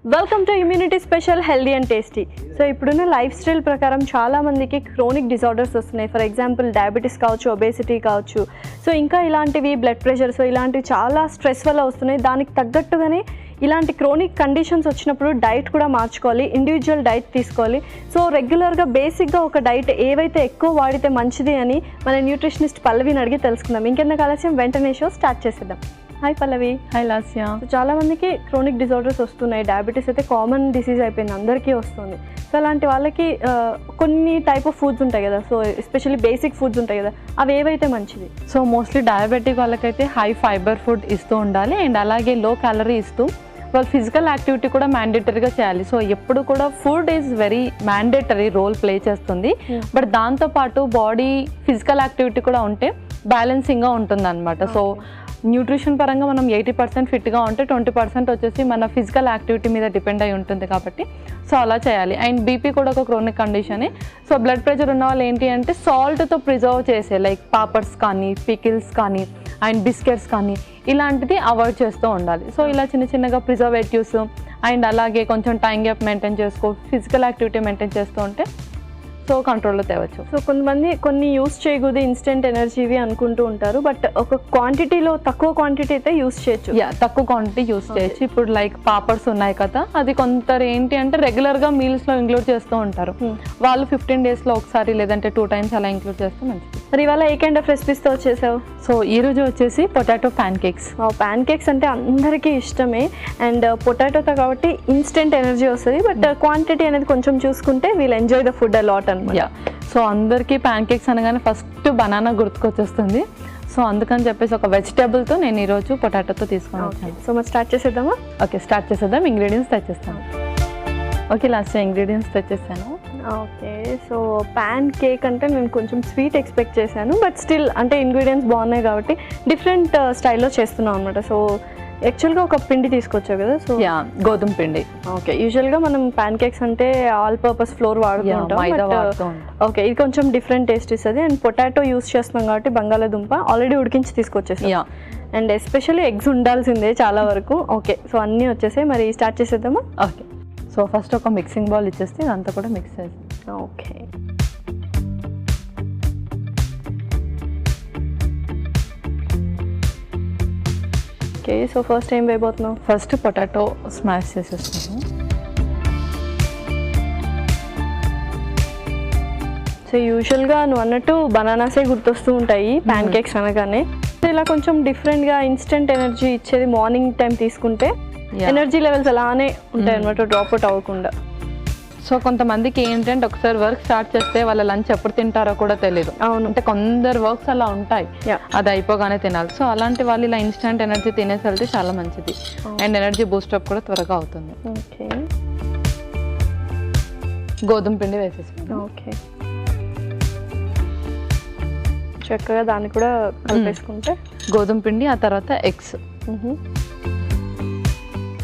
Welcome to immunity special healthy and tasty. So ఇప్పుడున్న life style ప్రకారం చాలామందికి chronic disorders వస్తున్నాయి. ఫర్ ఎగ్జాంపుల్ డయాబెటీస్ కావచ్చు, ఒబేసిటీ కావచ్చు. సో ఇంకా ఇలాంటివి బ్లడ్ ప్రెషర్, సో ఇలాంటివి చాలా స్ట్రెస్ వల్ల వస్తున్నాయి. దానికి తగ్గట్టుగానే ఇలాంటి క్రోనిక్ కండిషన్స్ వచ్చినప్పుడు డైట్ కూడా మార్చుకోవాలి, ఇండివిజువల్ డైట్ తీసుకోవాలి. సో రెగ్యులర్గా బేసిక్గా ఒక డైట్ ఏవైతే ఎక్కువ వాడితే మంచిది అని మన న్యూట్రిషనిస్ట్ పల్లవిని అడిగి తెలుసుకుందాం. ఇంకెందుకు ఆలస్యం, వెంటనే షో స్టార్ట్ చేసేద్దాం. హాయ్ పల్లవి. హాయ్ లాస్యా. సో చాలామందికి క్రోనిక్ డిజార్డర్స్ వస్తున్నాయి. డయాబెటీస్ అయితే కామన్ డిసీజ్ అయిపోయింది, అందరికీ వస్తుంది. సో అలాంటి వాళ్ళకి కొన్ని టైప్ ఆఫ్ ఫుడ్స్ ఉంటాయి కదా, సో ఎస్పెషల్లీ బేసిక్ ఫుడ్స్ ఉంటాయి కదా, అవి ఏవైతే మంచిది? సో మోస్ట్లీ డయాబెటిక్ వాళ్ళకైతే హై ఫైబర్ ఫుడ్ ఇస్తూ ఉండాలి అండ్ అలాగే లో క్యాలరీ ఇస్తూ వాళ్ళు ఫిజికల్ యాక్టివిటీ కూడా మ్యాండేటరీగా చేయాలి. సో ఎప్పుడు కూడా food is very mandatory role play చేస్తుంది. బట్ దాంతోపాటు బాడీ ఫిజికల్ యాక్టివిటీ కూడా ఉంటే బ్యాలెన్సింగ్గా ఉంటుంది అనమాట. సో న్యూట్రిషన్ పరంగా మనం 80% ఫిట్గా ఉంటే 20% వచ్చేసి మన ఫిజికల్ యాక్టివిటీ మీద డిపెండ్ అయి ఉంటుంది కాబట్టి సో అలా చేయాలి. అండ్ బీపీ కూడా ఒక క్రోనిక్ కండిషనే. సో బ్లడ్ ప్రెషర్ ఉన్న వాళ్ళు ఏంటి అంటే సాల్ట్తో ప్రిజర్వ్ చేసే లైక్ పాపర్స్ కానీ, పికిల్స్ కానీ అండ్ బిస్కెట్స్ కానీ ఇలాంటిది అవాయిడ్ చేస్తూ ఉండాలి. సో ఇలా చిన్న చిన్నగా ప్రిజర్వేటివ్స్ అండ్ అలాగే కొంచెం టైం గ్యాప్ మెయింటైన్ చేసుకో, ఫిజికల్ యాక్టివిటీ మెయింటైన్ చేస్తూ ఉంటే సో కంట్రోల్లో తేవచ్చు. సో కొంతమంది కొన్ని యూస్ చేయకూడదు ఇన్స్టెంట్ ఎనర్జీవి అనుకుంటూ ఉంటారు. బట్ ఒక క్వాంటిటీలో, తక్కువ క్వాంటిటీ అయితే యూస్ చేయొచ్చు. తక్కువ క్వాంటిటీ యూస్ చేయొచ్చు. ఇప్పుడు లైక్ పాపర్స్ ఉన్నాయి కదా, అది కొందరు ఏంటి అంటే రెగ్యులర్గా మీల్స్లో ఇంక్లూడ్ చేస్తూ ఉంటారు. వాళ్ళు 15 డేస్లో ఒకసారి లేదంటే 2 times అలా ఇంక్లూడ్ చేస్తే మంచిది. మరి ఇవాళ ఏ కైండ్ ఆఫ్ రెసిపీస్తో వచ్చేసావు? సో ఈరోజు వచ్చేసి potato pancakes. Pancakes అంటే అందరికీ ఇష్టమే. అండ్ పొటాటోతో కాబట్టి ఇన్స్టెంట్ ఎనర్జీ వస్తుంది. బట్ క్వాంటిటీ అనేది కొంచెం చూసుకుంటే we'll enjoy the food a lot అనమాట. సో అందరికీ ప్యాన్ కేక్స్ అనగానే ఫస్ట్ బనానా గుర్తుకొచ్చేస్తుంది. సో అందుకని చెప్పేసి ఒక వెజిటేబుల్తో నేను ఈరోజు పొటాటోతో తీసుకొని వచ్చాను. సో మరి స్టార్ట్ చేసేద్దామా? ఓకే, స్టార్ట్ చేసేద్దాం. ఇంగ్రీడియంట్స్ తెచ్చేస్తాను. ఓకే లాస్ట్ ఇంగ్రీడియంట్స్ తెచ్చేస్తాను. ఓకే, సో ప్యాన్ కేక్ అంటే నేను కొంచెం స్వీట్ ఎక్స్పెక్ట్ చేశాను. బట్ స్టిల్ అంటే ఇంగ్రీడియంట్స్ బాగున్నాయి కాబట్టి డిఫరెంట్ స్టైల్లో చేస్తున్నాం అనమాట. సో యాక్చువల్గా ఒక పిండి తీసుకొచ్చావు కదా, సో గోధుమ పిండి. ఓకే, యూజువల్గా మనం ప్యాన్ కేక్స్ అంటే ఆల్ పర్పస్ ఫ్లోర్ వాడుతుంటాం. ఓకే, ఇది కొంచెం డిఫరెంట్ టేస్ట్ ఇస్తుంది. అండ్ పొటాటో యూస్ చేస్తున్నాం కాబట్టి బంగాళాదుంప ఆల్రెడీ ఉడికించి తీసుకొచ్చేసాం. అండ్ ఎస్పెషల్లీ ఎగ్స్ ఉండాల్సిందే చాలా వరకు. ఓకే, సో అన్నీ వచ్చేసాయి. మరి స్టార్ట్ చేసేద్దామా? ఓకే, సో ఫస్ట్ ఒక మిక్సింగ్ బౌల్ ఇచ్చేస్తే ఇదంతా కూడా మిక్స్ చేస్తాం. ఓకే, ఓకే, సో ఫస్ట్ ఏం వేయబోతున్నావు? ఫస్ట్ పొటాటో స్మాష్ చేసేస్తున్నాను. సో యూజువల్గా నువ్వు అన్నట్టు బనానాసే గుర్తొస్తూ ఉంటాయి ప్యాన్ కేక్స్ అనగానే. ఇలా కొంచెం డిఫరెంట్గా ఇన్స్టెంట్ ఎనర్జీ ఇచ్చేది మార్నింగ్ టైం తీసుకుంటే ఎనర్జీ లెవెల్స్ అలానే ఉంటాయి అనమాట, డ్రాప్ అవుట్ అవ్వకుండా. సో కొంతమందికి ఏంటంటే ఒకసారి వర్క్ స్టార్ట్ చేస్తే వాళ్ళ లంచ్ ఎప్పుడు తింటారో కూడా తెలియదు. అవును, అంటే కొందరు వర్క్స్ అలా ఉంటాయి, అది అయిపోగానే తినాలి. సో అలాంటి వాళ్ళు ఇలా ఇన్స్టెంట్ ఎనర్జీ తినేసి వెళ్తే చాలా మంచిది. అండ్ ఎనర్జీ బూస్టప్ కూడా త్వరగా అవుతుంది. ఓకే, గోధుమ పిండి వేసేసుకుంటాం. ఓకే, చక్కగా దాన్ని కూడా కలిపేసుకుంటే గోధుమ పిండి, ఆ తర్వాత ఎగ్స్.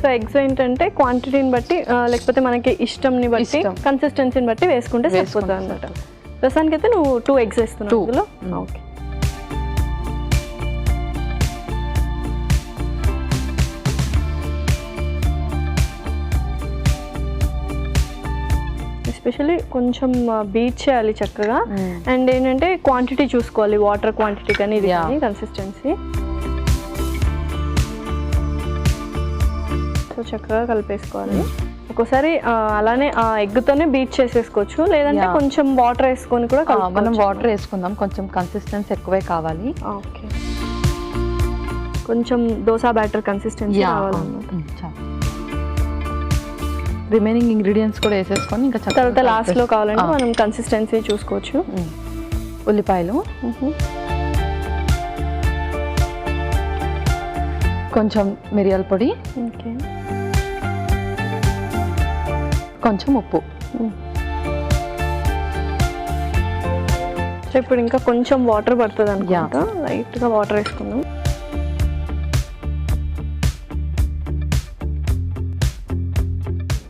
సో ఎగ్స్ ఏంటంటే క్వాంటిటీని బట్టి లేకపోతే మనకి ఇష్టంని బట్టి, కన్సిస్టెన్సీని బట్టి వేసుకుంటే సరిపోతుంది అనమాట. ప్రస్తుతానికి అయితే నువ్వు 2 eggs వేస్తున్నావు ఇందులో. ఓకే, ఎస్పెషల్లీ కొంచెం బీట్ చేయాలి చక్కగా. అండ్ ఏంటంటే క్వాంటిటీ చూసుకోవాలి, వాటర్ క్వాంటిటీ కానీ ఇది కానీ కన్సిస్టెన్సీ. సో చక్కగా కలిపేసుకోవాలి. ఒక్కోసారి అలానే ఎగ్తోనే బీట్ చేసేసుకోవచ్చు, లేదంటే కొంచెం వాటర్ వేసుకొని కూడా మనం వాటర్ వేసుకుందాం, కొంచెం కన్సిస్టెన్సీ ఎక్కువే కావాలి. ఓకే, కొంచెం దోసా బ్యాటర్ కన్సిస్టెన్సీ కావాలన్నమాట. రిమైనింగ్ ఇంగ్రీడియంట్స్ కూడా వేసేసుకొని ఇంకా తర్వాత లాస్ట్లో కావాలంటే మనం కన్సిస్టెన్సీ చూసుకోవచ్చు. ఉల్లిపాయలు, కొంచెం మిరియాల పొడి, ఓకే, కొంచెం ఉప్పు. సో ఇప్పుడు ఇంకా కొంచెం వాటర్ పడుతుంది అనుకుంటా, లైట్గా వాటర్ వేసుకుందాం.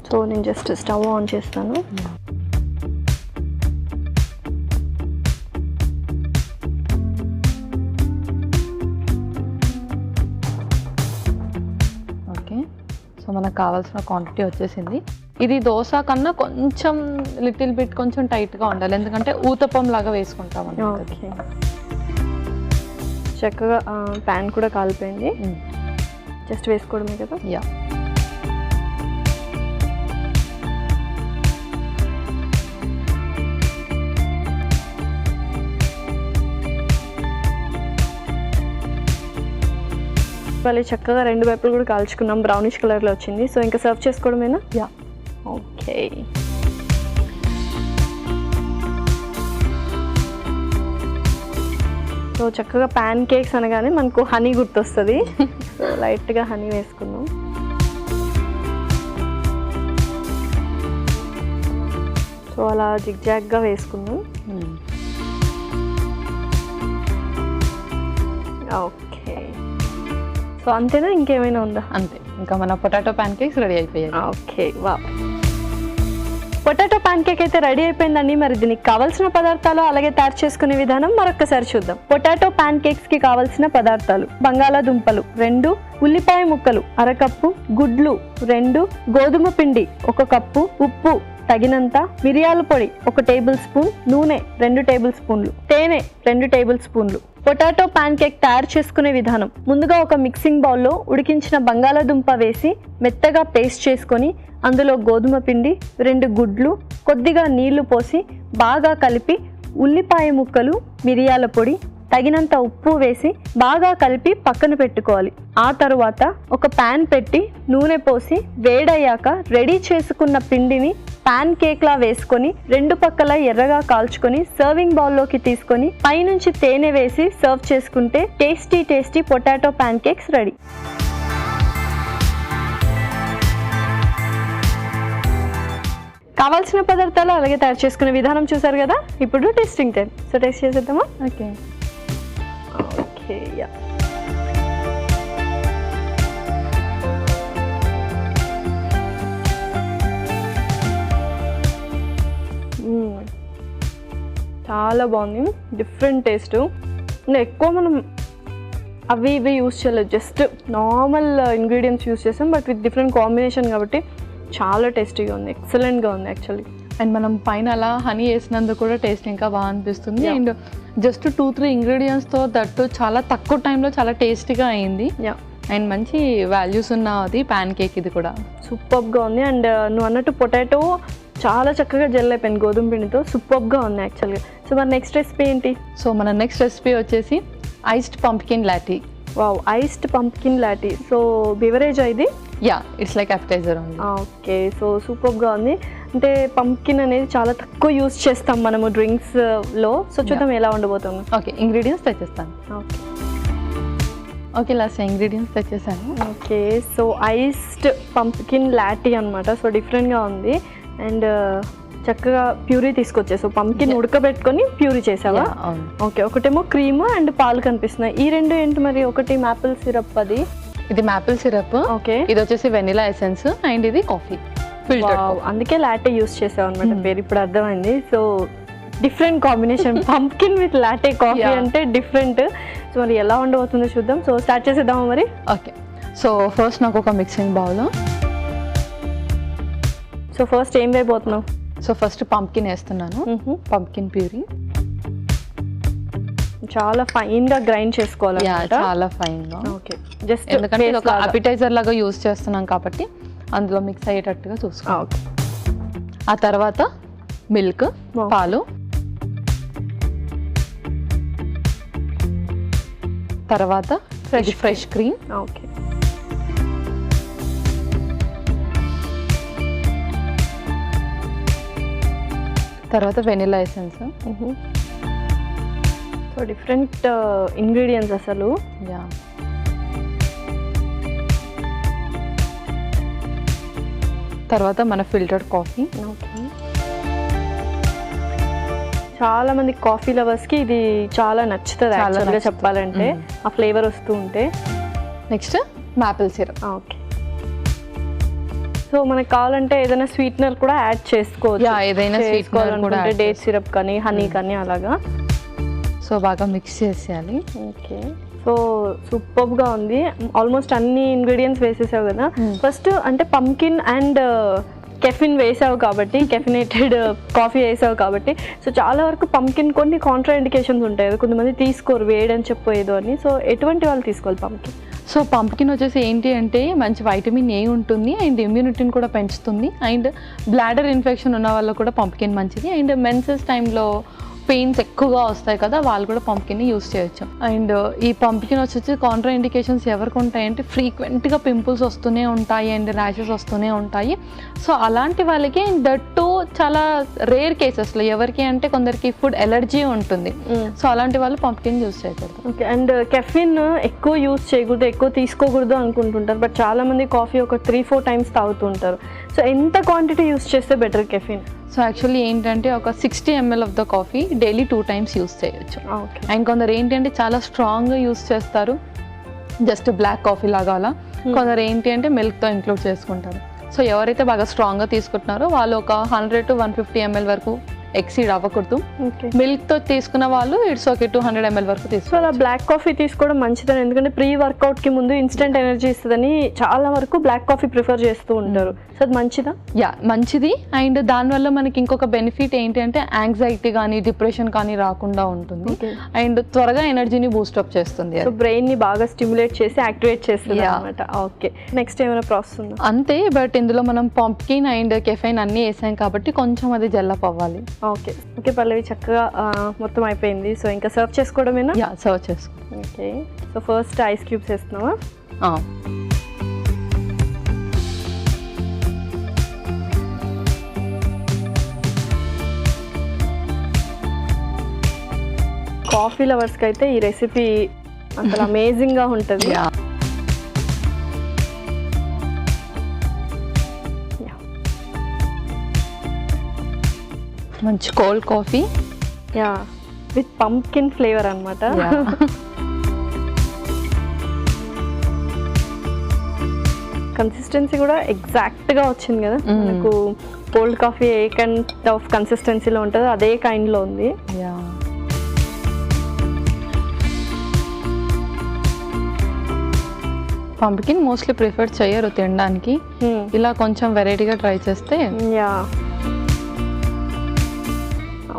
సో నేను జస్ట్ స్టవ్ ఆన్ చేస్తాను. సో మన కావాల్సిన క్వాంటిటీ వచ్చేసింది. ఇది దోశ కన్నా కొంచెం లిటిల్ బిట్ కొంచెం టైట్గా ఉండాలి, ఎందుకంటే ఊతప్పం లాగా వేసుకుంటాం అన్నమాట. ఓకే, చక్కగా ప్యాన్ కూడా కాలిపోయింది, జస్ట్ వేసుకోవడమే కదా. యా, మళ్ళీ చక్కగా రెండు వైపులు కూడా కాల్చుకున్నాం, బ్రౌనిష్ కలర్లో వచ్చింది. సో ఇంకా సర్వ్ చేసుకోవడమేనా? యా. ఓకే, సో చక్కగా ప్యాన్ కేక్స్ అనగానే మనకు హనీ గుర్తొస్తుంది. సో లైట్గా హనీ వేసుకున్నాం. సో అలా జిగ్జాగ్గా వేసుకున్నాం. ఓకే, సో అంతేనా, ఇంకేమైనా ఉందా? అంతే, ఇంకా మన పొటాటో ప్యాన్ కేక్స్ రెడీ అయిపోయాయి. ఓకే, వా, పొటాటో ప్యాన్ కేక్ అయితే రెడీ అయిపోయిందండి. మరి దీనికి కావాల్సిన పదార్థాలు అలాగే తయారు చేసుకునే విధానం మరొకసారి చూద్దాం. పొటాటో ప్యాన్ కేక్స్ కి కావాల్సిన పదార్థాలు: బంగాళాదుంపలు 2, ఉల్లిపాయ ముక్కలు 1/2 కప్పు, గుడ్లు 2, గోధుమ పిండి 1 కప్పు, ఉప్పు తగినంత, మిరియాల పొడి 1 టేబుల్ స్పూన్, నూనె 2 టేబుల్ స్పూన్లు, తేనె 2 టేబుల్ స్పూన్లు. పొటాటో ప్యాన్ కేక్ తయారు చేసుకునే విధానం: ముందుగా ఒక మిక్సింగ్ బౌల్లో ఉడికించిన బంగాళాదుంప వేసి మెత్తగా పేస్ట్ చేసుకొని అందులో గోధుమ పిండి, 2 గుడ్లు, కొద్దిగా నీళ్లు పోసి బాగా కలిపి ఉల్లిపాయ ముక్కలు, మిరియాల పొడి, తగినంత ఉప్పు వేసి బాగా కలిపి పక్కన పెట్టుకోవాలి. ఆ తరువాత ఒక ప్యాన్ పెట్టి నూనె పోసి వేడయ్యాక రెడీ చేసుకున్న పిండిని ప్యాన్ కేక్లా వేసుకొని 2 పక్కల ఎర్రగా కాల్చుకొని సర్వింగ్ బౌల్లోకి తీసుకొని పైనుంచి తేనె వేసి సర్వ్ చేసుకుంటే tasty tasty potato pancakes ready. కావాల్సిన పదార్థాలు అలాగే తయారు చేసుకునే విధానం చూసారు కదా. ఇప్పుడు టేస్టింగ్ టైం. సో టేస్ట్ చేసేద్దామా? ఓకే. Okay, yeah. చాలా బాగుంది, డిఫరెంట్ టేస్ట్. ఇంకా ఎక్కువ మనం అవి ఇవి యూస్ చేయలేదు, జస్ట్ నార్మల్ ఇంగ్రీడియంట్స్ యూస్ చేసాం, బట్ విత్ డిఫరెంట్ కాంబినేషన్ కాబట్టి చాలా టేస్టీగా ఉంది, ఎక్సలెంట్గా ఉంది యాక్చువల్లీ. అండ్ మనం పైన అలా హనీ వేసినందుకు కూడా టేస్ట్ ఇంకా బాగా అనిపిస్తుంది. అండ్ జస్ట్ 2-3 ఇంగ్రీడియంట్స్తో దట్టు చాలా తక్కువ టైంలో చాలా టేస్టీగా అయింది. అండ్ మంచి వాల్యూస్ ఉన్న అది ప్యాన్ కేక్, ఇది కూడా సూపర్గా ఉంది. అండ్ నువ్వు అన్నట్టు పొటాటో చాలా చక్కగా జెల్ అయిపోయింది గోధుమ పిండితో, సూపర్గా ఉంది యాక్చువల్గా. సో మరి నెక్స్ట్ రెసిపీ ఏంటి? సో మన నెక్స్ట్ రెసిపీ వచ్చేసి iced pumpkin lathi. Wow, iced pumpkin lathi. So beverage ఇది? యా, ఇట్స్ లైక్ అపెటైజర్ ఉంది. ఓకే, సో సూపర్గా ఉంది. అంటే పంప్కిన్ అనేది చాలా తక్కువ యూస్ చేస్తాం మనము డ్రింక్స్లో. సో చూద్దాం ఎలా ఉండబోతుంది. ఓకే, ఇంగ్రీడియంట్స్ తెచ్చేస్తాను. ఓకే ఓకే, లాస్ట్ ఇంగ్రీడియంట్స్ తెచ్చేసాను. Okay, so iced pumpkin latte అనమాట. సో డిఫరెంట్గా ఉంది. అండ్ చక్కగా ప్యూరీ తీసుకొచ్చేసి పంప్కిన్ ఉడకబెట్టుకొని ప్యూరీ చేసావా? ఓకే, ఒకటేమో క్రీమ్ అండ్ పాలు కనిపిస్తున్నాయి. ఈ రెండు ఏంటి మరి? ఒకటి మాపిల్ సిరప్, అది ఇది మాపిల్ సిరప్. ఓకే, ఇది వచ్చేసి వెనిలా ఎసెన్స్ అండ్ ఇది కాఫీ ఫిల్టర్. అందుకే లాటే యూస్ చేసావు అనమాట పేరు, ఇప్పుడు అర్థమైంది. So different combination pumpkin with latte coffee అంటే డిఫరెంట్. సో మరి ఎలా ఉండబోతుందో చూద్దాం. సో స్టార్ట్ చేసేద్దామా మరి? ఓకే, సో ఫస్ట్ నాకు ఒక మిక్సింగ్ బౌల్. సో ఫస్ట్ ఏం వేయబోతున్నావు? సో ఫస్ట్ పంప్కిన్ వేస్తున్నాను. పంప్కిన్ ప్యూరీ చాలా ఫైన్ గా గ్రైండ్ చేసుకోవాలి. చాలా ఫైన్ గా. ఓకే, జస్ట్ ఎందుకంటే ఇది ఒక అపెటైజర్ లాగా యూస్ చేస్తున్నాం కాబట్టి అందులో మిక్స్ అయ్యేటట్టుగా చూసుకోవాలి. ఆ తర్వాత మిల్క్, పాలు, తర్వాత ఫ్రెష్ క్రీమ్, ఓకే, తర్వాత vanilla essence. So different ingredients అసలు. యా, తర్వాత మన ఫిల్టర్డ్ కాఫీ. ఓకే, చాలా మంది కాఫీ లవర్స్కి ఇది చాలా నచ్చుతుంది యాక్చువల్గా చెప్పాలంటే, ఆ ఫ్లేవర్ వస్తూ ఉంటే. Next maple syrup. Okay, so మనకు కావాలంటే ఏదైనా స్వీట్నర్ కూడా యాడ్ చేసుకోవచ్చు. ఏదైనా స్వీట్నర్ కూడా, డేట్ సిరప్ కానీ హనీ కానీ అలాగా. సో బాగా మిక్స్ చేసేయాలి. ఓకే, సో సో సూపర్గా ఉంది. ఆల్మోస్ట్ అన్ని ఇంగ్రీడియంట్స్ వేసేసావు కదా. ఫస్ట్ అంటే పంకిన్ అండ్ కెఫిన్ వేసావు కాబట్టి, కెఫినేటెడ్ కాఫీ వేసావు కాబట్టి, సో చాలా వరకు పంకిన్ కొన్ని కాంట్రా ఇండికేషన్స్ ఉంటాయి కదా, కొంతమంది తీసుకోరు వేయడని చెప్పేదో అని. సో ఎటువంటి వాళ్ళు తీసుకోవాలి పంకిన్? సో పంప్కిన్ వచ్చేసి ఏంటి అంటే మంచి వైటమిన్ ఏ ఉంటుంది అండ్ ఇమ్యూనిటీని కూడా పెంచుతుంది. అండ్ బ్లాడర్ ఇన్ఫెక్షన్ ఉన్న వాళ్ళకు కూడా పంప్కిన్ మంచిది. అండ్ మెన్సెస్ టైంలో పెయిన్స్ ఎక్కువగా వస్తాయి కదా, వాళ్ళు కూడా పంప్కిన్ యూస్ చేయొచ్చు. అండ్ ఈ పంప్కిన్ వచ్చేసి కాంట్రా ఇండికేషన్స్ ఎవరికి ఉంటాయంటే ఫ్రీక్వెంట్గా పింపుల్స్ వస్తూనే ఉంటాయి అండ్ ర్యాషెస్ వస్తూనే ఉంటాయి. సో అలాంటి వాళ్ళకి దట్ టు చాలా రేర్ కేసెస్లో ఎవరికి అంటే కొందరికి ఫుడ్ ఎలర్జీ ఉంటుంది. సో అలాంటి వాళ్ళు పంప్కిన్ యూస్ చేయకూడదు. ఓకే. అండ్ కెఫిన్ ఎక్కువ యూస్ చేయకూడదు, ఎక్కువ తీసుకోకూడదు అనుకుంటుంటారు. బట్ చాలామంది కాఫీ ఒక 3-4 టైమ్స్ తాగుతుంటారు. సో ఎంత క్వాంటిటీ యూస్ చేస్తే బెటర్ కెఫిన్? సో యాక్చువల్లీ ఏంటంటే ఒక 60 ml of the coffee daily 2 times use చేయొచ్చు. అండ్ కొందరు ఏంటంటే చాలా స్ట్రాంగ్గా యూస్ చేస్తారు, జస్ట్ బ్లాక్ కాఫీ లాగా అలా. కొందరు ఏంటి అంటే మిల్క్తో ఇంక్లూడ్ చేసుకుంటారు. సో ఎవరైతే బాగా స్ట్రాంగ్గా తీసుకుంటున్నారో వాళ్ళు ఒక 100 to 150 ml వరకు ఎక్సీడ్ అవ్వకూడదు. మిల్క్తో తీసుకున్న వాళ్ళు ఇట్స్ ఓకే 200 ml వరకు తీసుకో. సో అలా బ్లాక్ కాఫీ తీసుకోవడం మంచిదని, ఎందుకంటే ప్రీ వర్కౌట్కి ముందు ఇన్స్టెంట్ ఎనర్జీ ఇస్తుందని చాలా వరకు బ్లాక్ కాఫీ ప్రిఫర్ చేస్తూ ఉంటారు. సో అది మంచిదా? యా మంచిది. అండ్ దానివల్ల మనకి ఇంకొక బెనిఫిట్ ఏంటి అంటే యాంగ్జైటీ కానీ డిప్రెషన్ కానీ రాకుండా ఉంటుంది. అండ్ త్వరగా ఎనర్జీని బూస్టప్ చేస్తుంది. సో బ్రెయిన్ని బాగా స్టిమ్యులేట్ చేసి యాక్టివేట్ చేస్తుంది అనమాట. ఓకే. నెక్స్ట్ ఏమైనా ప్రాసెస్ ఉందా? అంతే. బట్ ఇందులో మనం పంప్కిన్ అండ్ కెఫైన్ అన్నీ వేసాం కాబట్టి కొంచెం అది జల్లప్ అవ్వాలి. ఓకే. ఓకే పల్లవి, చక్కగా మొత్తం అయిపోయింది. సో ఇంకా సర్వ్ చేసుకోవడమేనా? యా సర్వ్ చేసుకో. Okay. So first ice cubes వేస్తున్నావా? కాఫీ లవర్స్కి అయితే ఈ రెసిపీ అసలు అమేజింగ్గా ఉంటుంది. మంచి cold coffee, yeah, with pumpkin flavour అనమాట. కన్సిస్టెన్సీ కూడా ఎగ్జాక్ట్గా వచ్చింది కదా మనకు. కోల్డ్ కాఫీ ఏ కైండ్ ఆఫ్ కన్సిస్టెన్సీలో ఉంటుందో అదే కైండ్లో ఉంది. పంప్కిన్ మోస్ట్లీ ప్రిఫర్ చేయరు తినడానికి. ఇలా కొంచెం వెరైటీగా ట్రై చేస్తే. యా.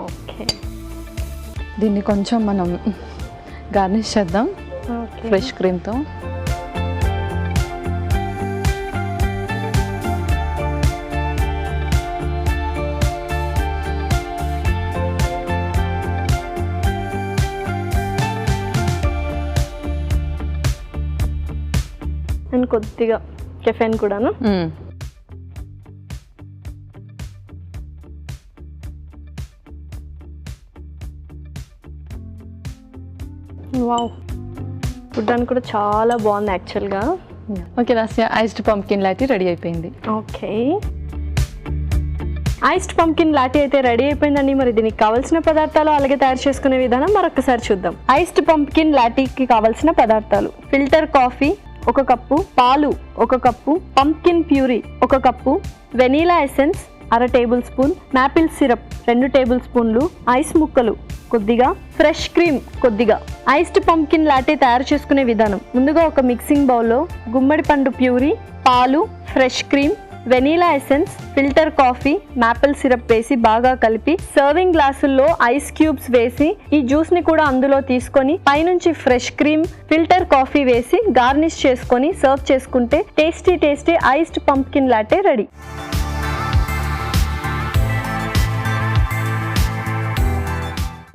ఓకే. దీన్ని కొంచెం మనం గార్నిష్ చేద్దాం ఫ్రెష్ క్రీమ్తో. అండ్ కొద్దిగా కెఫెన్ కూడాను. వావ్, చూడ్డానికి కూడా చాలా బాగుంది యాక్చువల్గా. ఓకే రాస్య, ఐస్డ్ పంప్కిన్ లాటీ రెడీ అయిపోయింది. ఓకే, ఐస్డ్ పంప్కిన్ లాటీ అయితే రెడీ అయిపోయిందండి. మరి దీనికి కావాల్సిన పదార్థాలు అలాగే తయారు చేసుకునే విధానం మరొకసారి చూద్దాం. ఐస్డ్ పంప్కిన్ లాటీకి కావాల్సిన పదార్థాలు: ఫిల్టర్ కాఫీ 1 కప్పు, పాలు 1 cup, pumpkin puree 1 cup, vanilla essence 1/2 table spoon, maple syrup 2 table స్పూన్లు, ఐస్ ముక్కలు కొద్దిగా, ఫ్రెష్ క్రీమ్ కొద్దిగా. ఐస్డ్ పంప్కిన్ లాటీ తయారు చేసుకునే విధానం: ముందుగా ఒక మిక్సింగ్ బౌల్లో గుమ్మడి పండు ప్యూరీ, పాలు, fresh cream, vanilla essence, filter coffee, maple syrup వేసి బాగా కలిపి సర్వింగ్ గ్లాసుల్లో ఐస్ క్యూబ్స్ వేసి ఈ జ్యూస్ ని కూడా అందులో తీసుకొని పైనుంచి ఫ్రెష్ క్రీమ్, ఫిల్టర్ కాఫీ వేసి గార్నిష్ చేసుకొని సర్వ్ చేసుకుంటే tasty tasty iced pumpkin latte ready.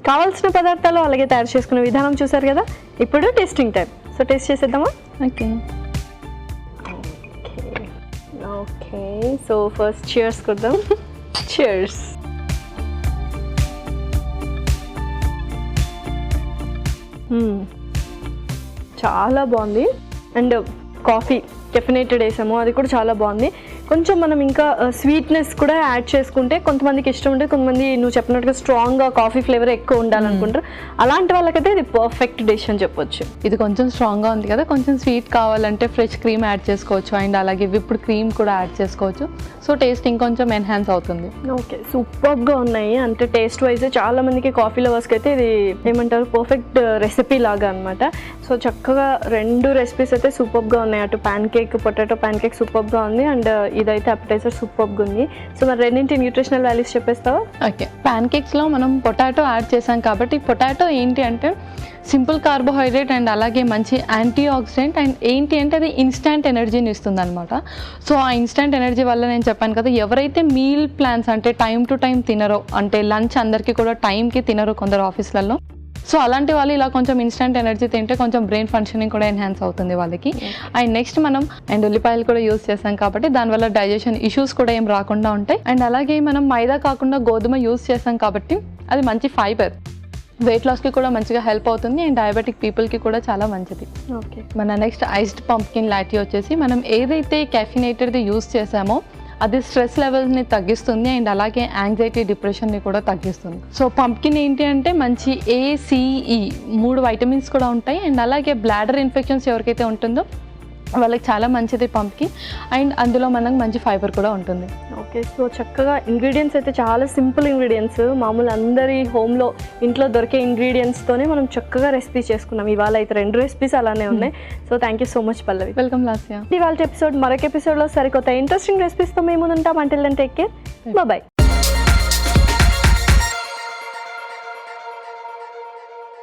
కావాల్సిన పదార్థాలు అలాగే తయారు చేసుకునే విధానం చూసారు కదా. ఇప్పుడు టేస్టింగ్ టైం. సో టేస్ట్ చేసేద్దామా? Okay. Okay, so first cheers కొద్దాం. చియర్స్. చాలా బాగుంది. అండ్ కాఫీ కెఫినేటెడ్ వేసాము, అది కూడా చాలా బాగుంది. కొంచెం మనం ఇంకా స్వీట్నెస్ కూడా యాడ్ చేసుకుంటే కొంతమందికి ఇష్టం ఉంటే, కొంతమంది నువ్వు చెప్పినట్టుగా స్ట్రాంగ్గా కాఫీ ఫ్లేవర్ ఎక్కువ ఉండాలనుకుంటారు. అలాంటి వాళ్ళకైతే ఇది పర్ఫెక్ట్ డిష్ అని చెప్పొచ్చు. ఇది కొంచెం స్ట్రాంగ్గా ఉంది కదా, కొంచెం స్వీట్ కావాలంటే ఫ్రెష్ క్రీమ్ యాడ్ చేసుకోవచ్చు అండ్ అలాగే విప్డ్ క్రీమ్ కూడా యాడ్ చేసుకోవచ్చు. సో టేస్ట్ ఇంకొంచెం ఎన్హాన్స్ అవుతుంది. ఓకే, సూపర్గా ఉన్నాయి. అంటే టేస్ట్ వైజ్ చాలా మందికి కాఫీ లవర్స్కి అయితే ఇది ఏమంటారు పర్ఫెక్ట్ రెసిపీ లాగా అనమాట. సో చక్కగా 2 రెసిపీస్ అయితే సూపర్గా ఉన్నాయి. అటు pan cake, potato pan cake సూపర్గా ఉంది అండ్ ఇదైతే అపెటైజర్ సూపర్గా ఉంది. సో మరి రెండింటి న్యూట్రిషనల్ వాల్యూస్ చెప్పేస్తావా? ఓకే, ప్యాన్ కేక్స్లో మనం పొటాటో యాడ్ చేసాం కాబట్టి పొటాటో ఏంటి అంటే సింపుల్ కార్బోహైడ్రేట్ అండ్ అలాగే మంచి యాంటీ ఆక్సిడెంట్ అండ్ ఏంటి అంటే అది ఇన్స్టంట్ ఎనర్జీని ఇస్తుంది అనమాట. సో ఆ ఇన్స్టంట్ ఎనర్జీ వల్ల నేను చెప్పాను కదా, ఎవరైతే మీల్ ప్లాన్స్ అంటే టైం టు టైం తినరో, అంటే లంచ్ అందరికీ కూడా టైంకి తినరో కొందరు ఆఫీస్లలో, సో అలాంటి వాళ్ళు ఇలా కొంచెం ఇన్స్టంట్ ఎనర్జీ తింటే కొంచెం బ్రెయిన్ ఫంక్షనింగ్ కూడా ఎన్హాన్స్ అవుతుంది వాళ్ళకి. అండ్ నెక్స్ట్ మనం అండ్ ఉల్లిపాయలు కూడా యూస్ చేస్తాం కాబట్టి దానివల్ల డైజెషన్ ఇష్యూస్ కూడా ఏం రాకుండా ఉంటాయి. అండ్ అలాగే మనం మైదా కాకుండా గోధుమ యూస్ చేస్తాం కాబట్టి అది మంచి ఫైబర్, వెయిట్ లాస్కి కూడా మంచిగా హెల్ప్ అవుతుంది అండ్ డయాబెటిక్ పీపుల్కి కూడా చాలా మంచిది. ఓకే, మన నెక్స్ట్ ఐస్డ్ పంప్కిన్ లాటీ వచ్చేసి మనం ఏదైతే కెఫినేటెడ్ది యూస్ చేసామో అది స్ట్రెస్ లెవెల్స్ని తగ్గిస్తుంది అండ్ అలాగే యాంగ్జైటీ, డిప్రెషన్ని కూడా తగ్గిస్తుంది. సో పంప్కిన్ ఏంటి అంటే మంచి ACE 3 వైటమిన్స్ కూడా ఉంటాయి అండ్ అలాగే బ్లాడర్ ఇన్ఫెక్షన్స్ ఎవరికైతే ఉంటుందో వాళ్ళకి చాలా మంచిది పంప్కిన్ అండ్ అందులో మనకు మంచి ఫైబర్ కూడా ఉంటుంది. ఓకే, సో చక్కగా ఇంగ్రీడియంట్స్ అయితే చాలా సింపుల్ ఇంగ్రీడియంట్స్, మామూలు అందరి హోమ్లో ఇంట్లో దొరికే ఇంగ్రీడియంట్స్తోనే మనం చక్కగా రెసిపీ చేసుకున్నాం. ఇవాళ అయితే 2 రెసిపీస్ అలానే ఉన్నాయి. So thank you so much Pallavi. Welcome Lasya. ఇవాళ ఎపిసోడ్ మరొక ఎపిసోడ్లో సరికొత్త ఇంట్రెస్టింగ్ రెసిపీస్తో మేము ఉంటాం. Until then take care, bye.